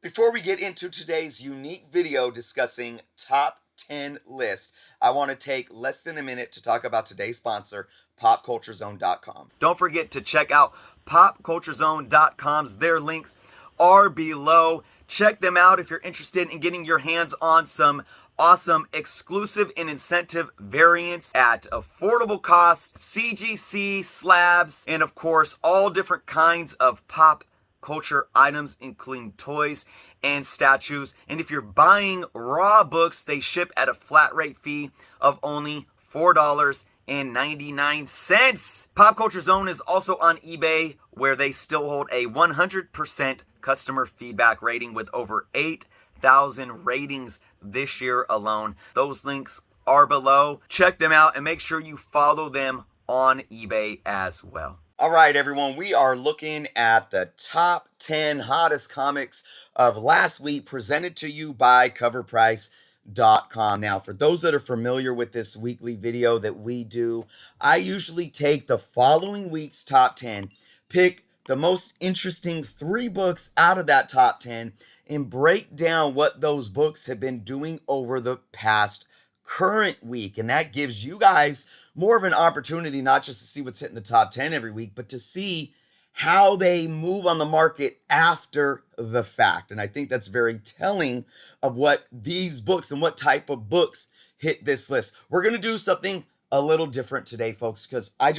Before we get into today's unique video discussing top 10 lists, I want to take less than a minute to talk about today's sponsor, popculturezone.com. Don't forget to check out popculturezone.com's. Their links are below. Check them out if you're interested in getting your hands on some awesome exclusive and incentive variants at affordable costs, CGC slabs, and of course all different kinds of pop culture items, including toys and statues. And if you're buying raw books, they ship at a flat rate fee of only $4.99. Pop Culture Zone is also on eBay, where they still hold a 100% customer feedback rating with over 8,000 ratings this year alone. Those links are below. Check them out and make sure you follow them on eBay as well. All right, everyone, we are looking at the top 10 hottest comics of last week, presented to you by CoverPrice.com. Now, for those that are familiar with this weekly video that we do, I usually take the following week's top 10, pick the most interesting 3 books out of that top 10, and break down what those books have been doing over the past current week. And that gives you guys more of an opportunity not just to see what's hitting the top 10 every week, but to see how they move on the market after the fact. And I think that's very telling of what these books and what type of books hit this list. We're going to do something a little different today, folks, because I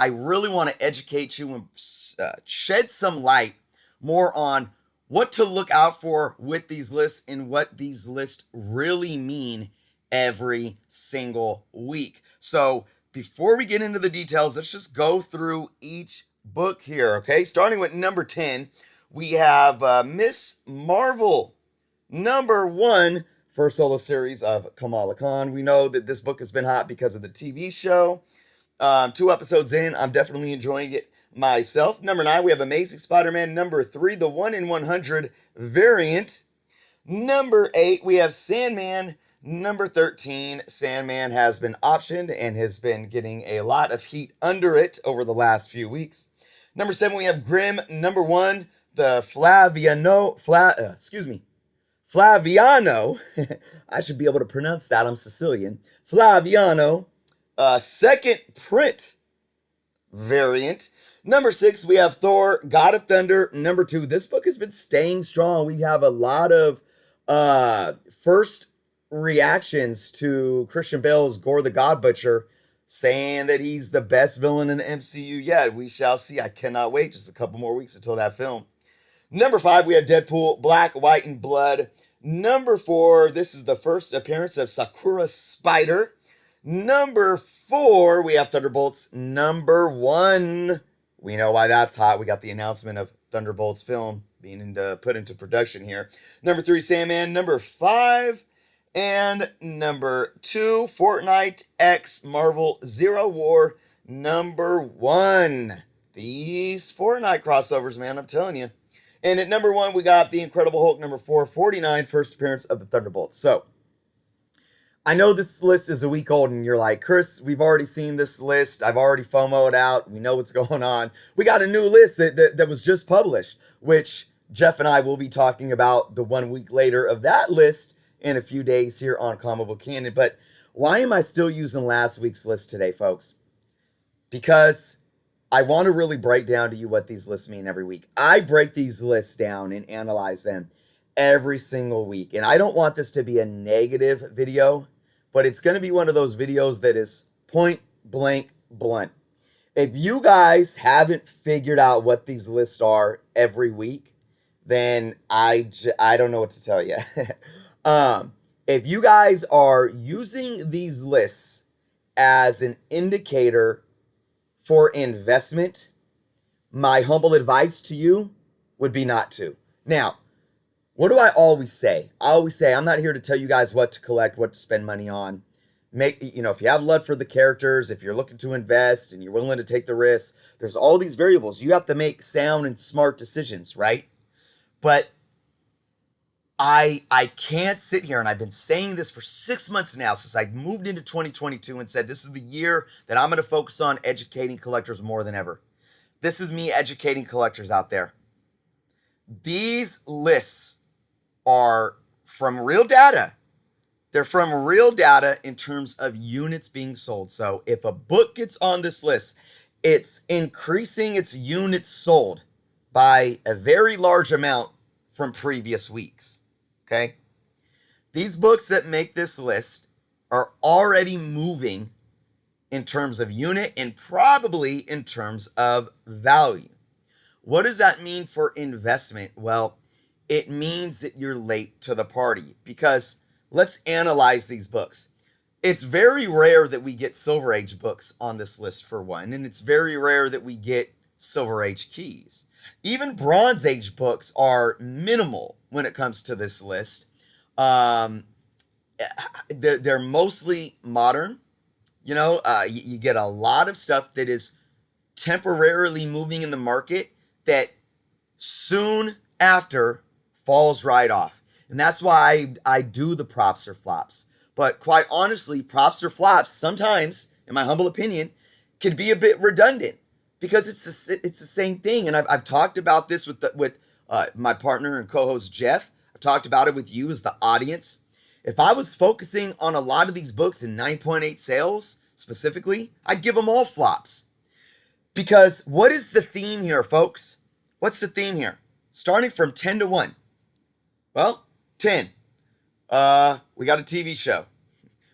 really want to educate you and shed some light more on what to look out for with these lists and what these lists really mean every single week. So before we get into the details, let's just go through each book here, okay? Starting with number 10, we have Miss Marvel, number 1, first solo series of Kamala Khan. We know that this book has been hot because of the TV show. 2 episodes in, I'm definitely enjoying it myself. Number 9, we have Amazing Spider-Man. Number 3, the 1 in 100 variant. Number 8, we have Sandman. Number 13, Sandman has been optioned and has been getting a lot of heat under it over the last few weeks. Number 7, we have Grimm. Number 1, the Flaviano. I should be able to pronounce that. I'm Sicilian. Flaviano. Second print variant. Number 6, we have Thor, God of Thunder. Number 2, this book has been staying strong. We have a lot of first reactions to Christian Bale's Gore the God Butcher, saying that he's the best villain in the MCU yet. We shall see. I cannot wait. Just a couple more weeks until that film. Number 5, we have Deadpool, Black, White, and Blood. Number 4, this is the first appearance of Sakura Spider. Number 4, we have Thunderbolts. Number 1, we know why that's hot. We got the announcement of Thunderbolts film being put into production here. Number 3, Sandman. Number 5, and number 2, Fortnite X Marvel Zero War. Number 1. These Fortnite crossovers, man, I'm telling you. And at number 1, we got The Incredible Hulk. Number 4, 49, first appearance of the Thunderbolts. So, I know this list is a week old, and you're like, Chris, we've already seen this list. I've already FOMO'd out. We know what's going on. We got a new list that was just published, which Jeff and I will be talking about the 1 week later of that list in a few days here on Comic Book Canon. But why am I still using last week's list today, folks? Because I want to really break down to you what these lists mean every week. I break these lists down and analyze them every single week. And I don't want this to be a negative video, but it's going to be one of those videos that is point blank blunt. If you guys haven't figured out what these lists are every week, then I don't know what to tell you. If you guys are using these lists as an indicator for investment, my humble advice to you would be not to. Now, what do I always say? I always say, I'm not here to tell you guys what to collect, what to spend money on. If you have love for the characters, if you're looking to invest and you're willing to take the risks, there's all these variables. You have to make sound and smart decisions, right? But I can't sit here, and I've been saying this for 6 months now since I moved into 2022 and said this is the year that I'm going to focus on educating collectors more than ever. This is me educating collectors out there. These lists are from real data. They're from real data in terms of units being sold. So if a book gets on this list, it's increasing its units sold by a very large amount from previous weeks. Okay? These books that make this list are already moving in terms of unit and probably in terms of value. What does that mean for investment? Well, it means that you're late to the party because let's analyze these books. It's very rare that we get Silver Age books on this list, for one, and it's very rare that we get Silver Age keys. Even Bronze Age books are minimal when it comes to this list. Um, they're mostly modern. You get a lot of stuff that is temporarily moving in the market that soon after falls right off. And that's why I do the props or flops. But quite honestly, props or flops sometimes, in my humble opinion, can be a bit redundant because it's the same thing. And I've talked about this with my partner and co-host Jeff. I've talked about it with you as the audience. If I was focusing on a lot of these books in 9.8 sales specifically, I'd give them all flops. Because what is the theme here, folks? What's the theme here? Starting from 10 to 1. Well, 10. We got a TV show,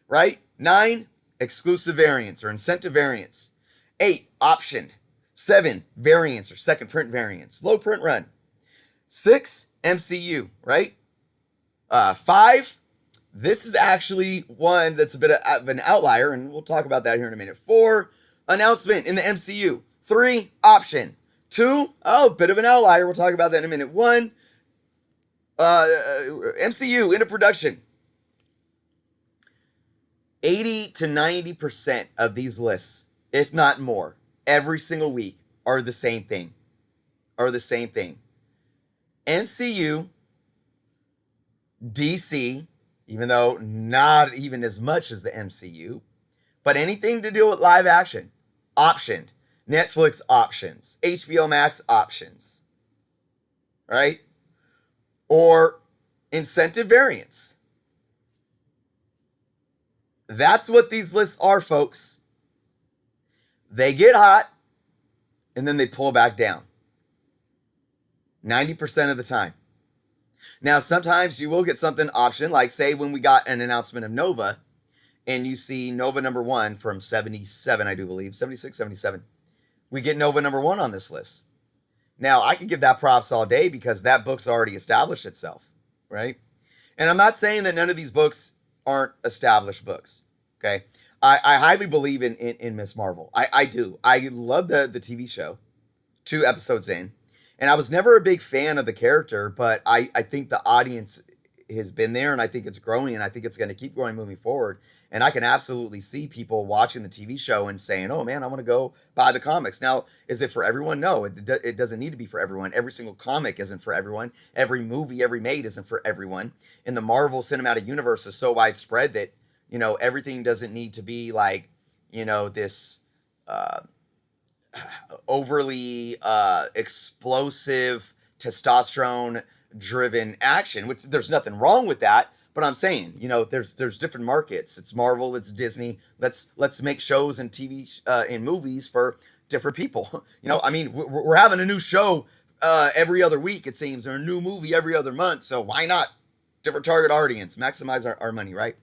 right? 9, exclusive variants or incentive variants. 8, optioned. 7, variants or second print variants. Low print run. 6, MCU, right? 5, this is actually one that's a bit of an outlier, and we'll talk about that here in a minute. 4, announcement in the MCU. 3, option. 2, bit of an outlier. We'll talk about that in a minute. 1, MCU into production. 80 to 90% of these lists, if not more, every single week are the same thing. MCU, DC, even though not even as much as the MCU, but anything to do with live action, optioned. Netflix options, HBO Max options, right? Or incentive variants. That's what these lists are, folks. They get hot and then they pull back down. 90% of the time. Now, sometimes you will get something option, like say when we got an announcement of Nova, and you see Nova number 1 from 77, I do believe, 76, 77. We get Nova number 1 on this list. Now, I could give that props all day because that book's already established itself, right? And I'm not saying that none of these books aren't established books, okay? I highly believe in Miss Marvel. I do. I love the TV show, 2 episodes in. And I was never a big fan of the character, but I think the audience has been there, and I think it's growing, and I think it's going to keep growing moving forward. And I can absolutely see people watching the TV show and saying, oh man, I want to go buy the comics. Now, is it for everyone? No, it doesn't need to be for everyone. Every single comic isn't for everyone. Every movie ever made isn't for everyone. And the Marvel Cinematic Universe is so widespread that, everything doesn't need to be like, this overly explosive testosterone driven action, which there's nothing wrong with that. But I'm saying, there's different markets. It's Marvel, it's Disney. Let's make shows and TV and movies for different people. We're having a new show every other week, it seems, or a new movie every other month. So why not? Different target audience, maximize our money, right?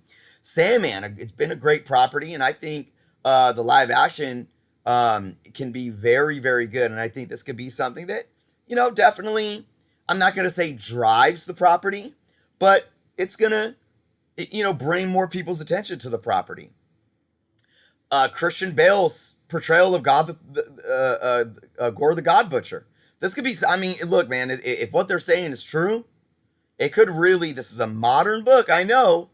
Sandman, it's been a great property, and I think the live action can be very, very good. And I think this could be something that, definitely, I'm not going to say drives the property, but it's going to, bring more people's attention to the property. Christian Bale's portrayal of God, Gore the God Butcher. This could be, look, man, if what they're saying is true, it could really, this is a modern book, I know,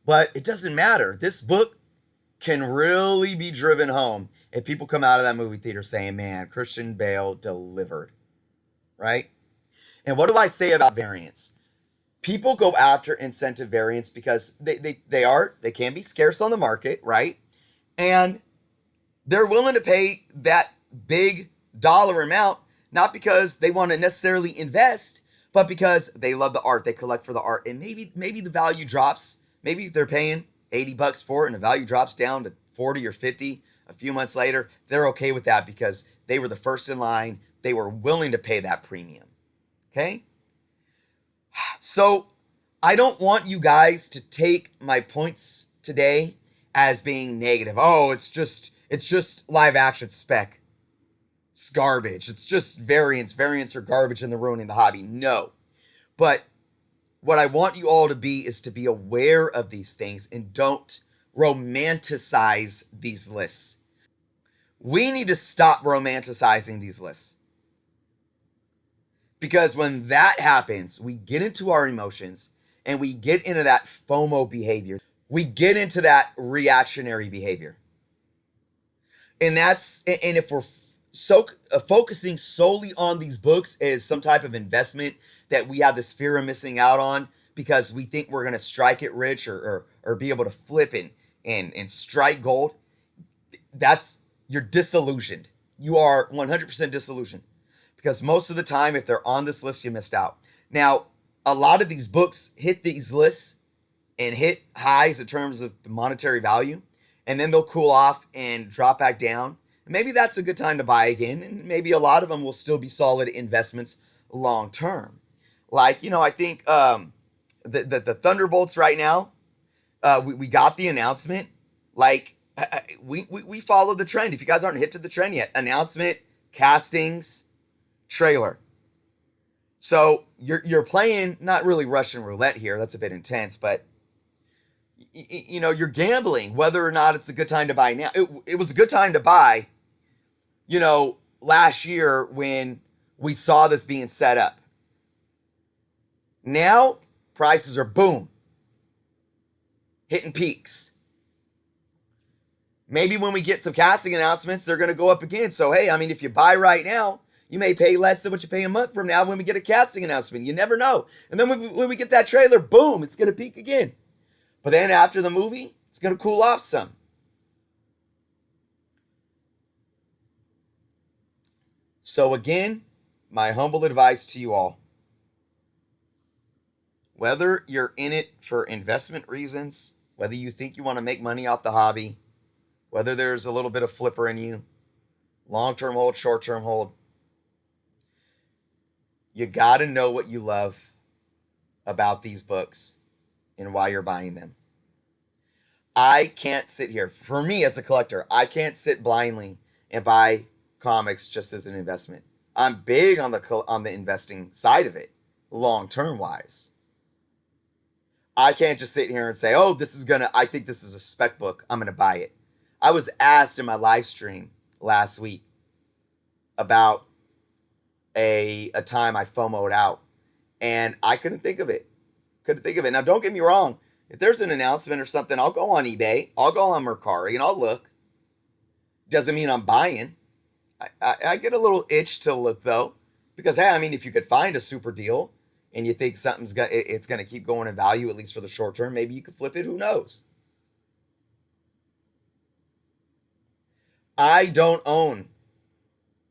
but it doesn't matter. This book can really be driven home if people come out of that movie theater saying, man, Christian Bale delivered, right? And what do I say about variants? People go after incentive variants because they can be scarce on the market, right? And they're willing to pay that big dollar amount, not because they want to necessarily invest, but because they love the art, they collect for the art, and maybe the value drops. Maybe if they're paying $80 for it and the value drops down to 40 or 50 a few months later, they're okay with that because they were the first in line. They were willing to pay that premium. Okay? So I don't want you guys to take my points today as being negative. Oh, it's just live action spec. It's garbage. It's just variants. Variants are garbage and they're ruining the hobby. No. But what I want you all to be is to be aware of these things and don't romanticize these lists. We need to stop romanticizing these lists. Because when that happens, we get into our emotions and we get into that FOMO behavior. We get into that reactionary behavior. And if we're focusing solely on these books as some type of investment that we have this fear of missing out on because we think we're going to strike it rich or be able to flip and strike gold, you're disillusioned. You are 100% disillusioned because most of the time, if they're on this list, you missed out. Now, a lot of these books hit these lists and hit highs in terms of the monetary value, and then they'll cool off and drop back down. Maybe that's a good time to buy again, and maybe a lot of them will still be solid investments long term. Like, I think the Thunderbolts right now, we got the announcement. Like, we follow the trend. If you guys aren't hip to the trend yet, announcement, castings, trailer. So you're playing not really Russian roulette here. That's a bit intense, but you're gambling whether or not it's a good time to buy now. It was a good time to buy, last year when we saw this being set up. Now prices are boom, hitting peaks. Maybe when we get some casting announcements, they're going to go up again. So, hey, if you buy right now, you may pay less than what you pay a month from now when we get a casting announcement. You never know. And then when we get that trailer, boom, it's going to peak again. But then after the movie, it's going to cool off some. So again, my humble advice to you all. Whether you're in it for investment reasons, whether you think you want to make money off the hobby, whether there's a little bit of flipper in you, long-term hold, short-term hold, you got to know what you love about these books and why you're buying them. I can't sit here, for me as a collector, I can't sit blindly and buy comics just as an investment. I'm big on the investing side of it, long-term wise. I can't just sit here and say, oh, I think this is a spec book, I'm going to buy it. I was asked in my live stream last week about a time I FOMO'd out, and I couldn't think of it. Now, don't get me wrong. If there's an announcement or something, I'll go on eBay, I'll go on Mercari, and I'll look. Doesn't mean I'm buying. I get a little itch to look, though, because, hey, if you could find a super deal and you think it's going to keep going in value, at least for the short term, maybe you could flip it. Who knows? I don't own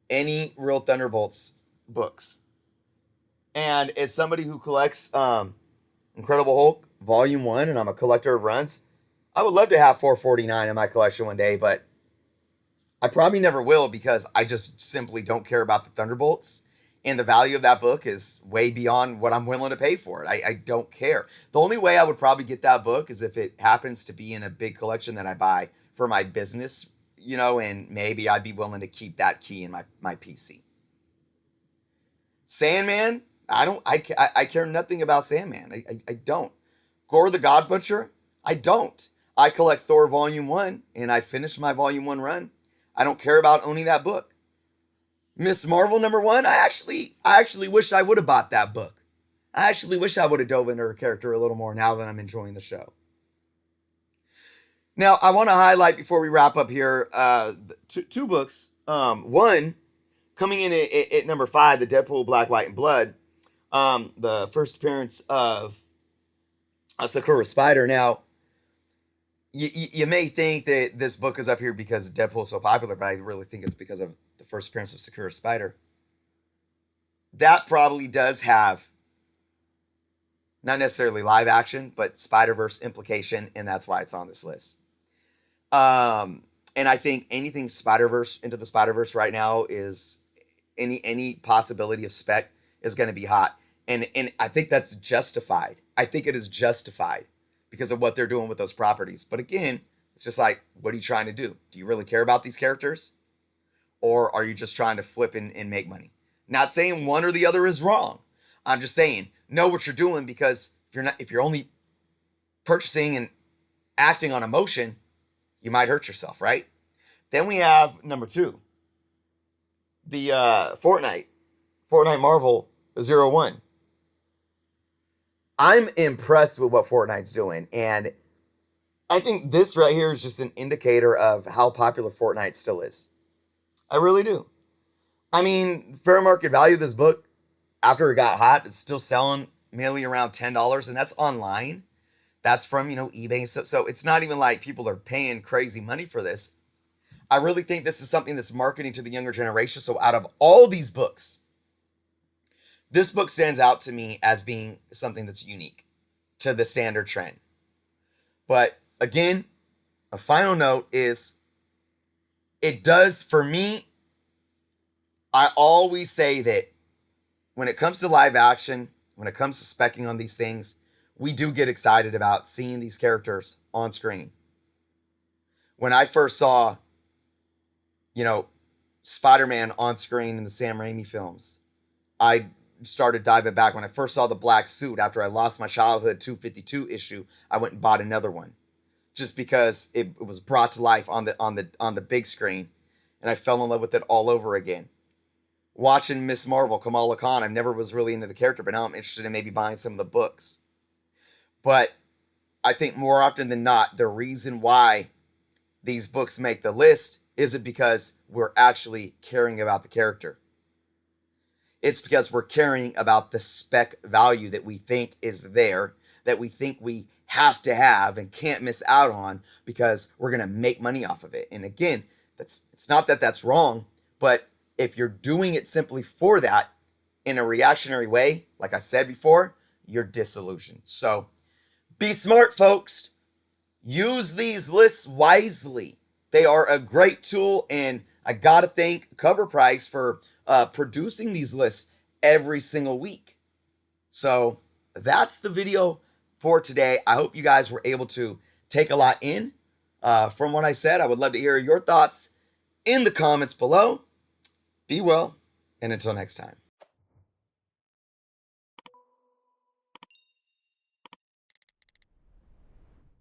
any real Thunderbolts books. And as somebody who collects Incredible Hulk Volume 1, and I'm a collector of runs, I would love to have 449 in my collection one day, but I probably never will because I just simply don't care about the Thunderbolts. And the value of that book is way beyond what I'm willing to pay for it. I don't care. The only way I would probably get that book is if it happens to be in a big collection that I buy for my business, and maybe I'd be willing to keep that key in my PC. Sandman, I care nothing about Sandman. I don't. Gore the God Butcher, I don't. I collect Thor Volume 1, and I finished my Volume 1 run. I don't care about owning that book. Miss Marvel #1, I actually wish I would have bought that book. I actually wish I would have dove into her character a little more now that I'm enjoying the show. Now, I want to highlight before we wrap up here two books. One, coming in at number 5, the Deadpool Black, White, and Blood. The first appearance of Sakura Spider. Now, you may think that this book is up here because Deadpool is so popular, but I really think it's because of the first appearance of Sakura Spider. That probably does have, Not necessarily live action, but Spider-Verse implication, and that's why it's on this list. And I think anything Spider-Verse, Into the Spider-Verse right now is any possibility of spec is going to be hot. And I think that's justified. I think it is justified because of what they're doing with those properties. But again, it's just like, what are you trying to do? Do you really care about these characters? Or are you just trying to flip and make money? Not saying one or the other is wrong. I'm just saying, know what you're doing, because if you're only purchasing and acting on emotion, you might hurt yourself, right? Then we have number 2, the Fortnite Marvel 01. I'm impressed with what Fortnite's doing, and I think this right here is just an indicator of how popular Fortnite still is. I really do. I mean, fair market value of this book after it got hot is still selling mainly around $10, and that's online. That's from, eBay. So it's not even like people are paying crazy money for this. I really think this is something that's marketing to the younger generation. So out of all these books, this book stands out to me as being something that's unique to the standard trend. But again, a final note is, it does, for me, I always say that when it comes to live action, when it comes to speccing on these things, we do get excited about seeing these characters on screen. When I first saw, Spider-Man on screen in the Sam Raimi films, I started diving back. When I first saw the black suit after I lost my childhood 252 issue, I went and bought another one, just because it was brought to life on the big screen, and I fell in love with it all over again. Watching Miss Marvel, Kamala Khan, I never was really into the character, but now I'm interested in maybe buying some of the books. But I think more often than not, the reason why these books make the list isn't because we're actually caring about the character. It's because we're caring about the spec value that we think is there, that we think we have to have and can't miss out on because we're going to make money off of it. And again, it's not that that's wrong, but if you're doing it simply for that in a reactionary way, like I said before, you're disillusioned. So be smart, folks. Use these lists wisely. They are a great tool, and I gotta thank Cover Price for producing these lists every single week. So that's the video for today. I hope you guys were able to take a lot in from what I said. I would love to hear your thoughts in the comments below. Be well, and until next time.